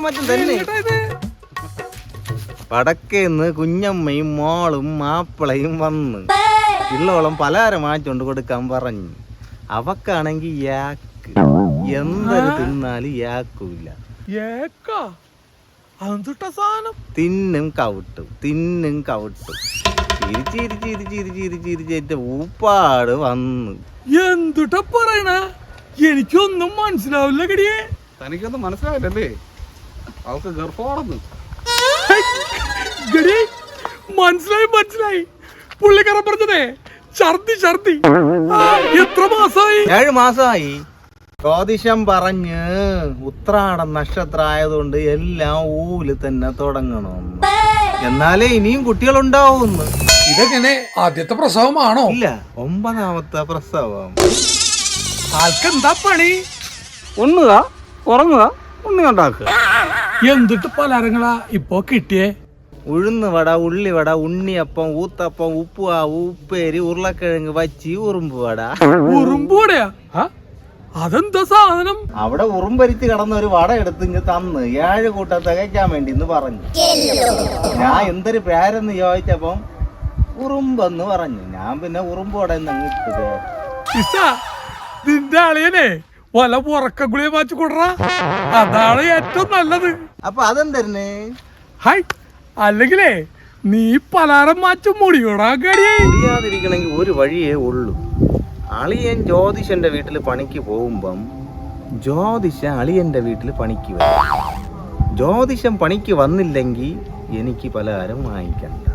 മറ്റും തന്നെ വടക്കേന്ന് കുഞ്ഞമ്മയും മോളും മാപ്പിളയും വന്ന് ഇള്ളോളം പലഹാരം വാങ്ങിച്ചോണ്ട് കൊടുക്കാൻ പറഞ്ഞു. അവക്കാണെങ്കി യാക്ക് എന്തൊരു തിന്നാലും യാക്കൂല. തിന്നും കവിട്ടും ചിരിച്ചിരിച്ചിരിച്ചിരിച്ചിരിച്ചിരിച്ചിട്ട് ഊപ്പാട് വന്നു. എന്തുട്ടാ പറയണ? എനിക്കൊന്നും മനസ്സിലാവില്ല കടിയേ. തനിക്കൊന്നും മനസ്സിലായില്ലല്ലേ? അവൾക്ക് ഗർഭമാണെന്ന്. മനസ്സിലായി. പുള്ളിക്കാരൻ പറഞ്ഞതേ ഛർദി. എത്ര മാസമായി? 7 മാസമായി. ജ്യോതിഷം പറഞ്ഞ് ഉത്രാടം നക്ഷത്രം ആയതുകൊണ്ട് എല്ലാം ഊല് തന്നെ തുടങ്ങണം, എന്നാലേ ഇനിയും കുട്ടികളുണ്ടാവുന്നു. ഇതെങ്ങനെ ആദ്യത്തെ പ്രസവമാണോ? ഇല്ല, 9ാമത്തെ പ്രസവം. ആൾക്കെന്താ പണി? ഉണ്ണുക, ഉറങ്ങുക, ഉണ്ണി ഉണ്ടാക്കുക. എന്തിട്ട് പലഹാരങ്ങളാ ഇപ്പൊ കിട്ടിയേ? ഉഴുന്നുവട, ഉള്ളിവട, ഉണ്ണിയപ്പം, ഊത്തപ്പം, ഉപ്പുവാവ്, ഉപ്പേരി, ഉരുളക്കിഴങ്ങ് വച്ചി, ഉറുമ്പുവട. ഉറുമ്പുവടയാ? അതെന്താ സാധനം? അവിടെ ഉറുമ്പരിച്ച് കിടന്ന ഒരു വട എടുത്ത് ഇങ്ങ് തന്ന് 7 കൂട്ടം തികയ്ക്കാൻ വേണ്ടി എന്ന് പറഞ്ഞു. ഞാൻ എന്തൊരു പേരെന്ന് ചോദിച്ചപ്പം ഉറുമ്പെന്ന് പറഞ്ഞു. ഞാൻ പിന്നെ ഉറുമ്പോടെ നിന്റെ അളിയനെ വല്ല ഉറക്കഗുളിയ മാറ്റി കൊടുറ, അതാണ് ഏറ്റവും നല്ലത്. അപ്പൊ അതെന്തരുന്ന്? ഹായ്, അല്ലെങ്കിലേ നീ പലഹാരം മാറ്റും മുടിയോടാ ഗടിയേ. മുടിയാതിരിക്കണമെങ്കിൽ ഒരു വഴിയേ ഉള്ളൂ. അളിയൻ ജ്യോതിഷന്റെ വീട്ടിൽ പണിക്ക് പോകുമ്പം ജ്യോതിഷൻ അളിയന്റെ വീട്ടിൽ പണിക്ക് വരും. ജ്യോതിഷം പണിക്ക് വന്നില്ലെങ്കിൽ എനിക്ക് പലഹാരം വാങ്ങിക്കണ്ട.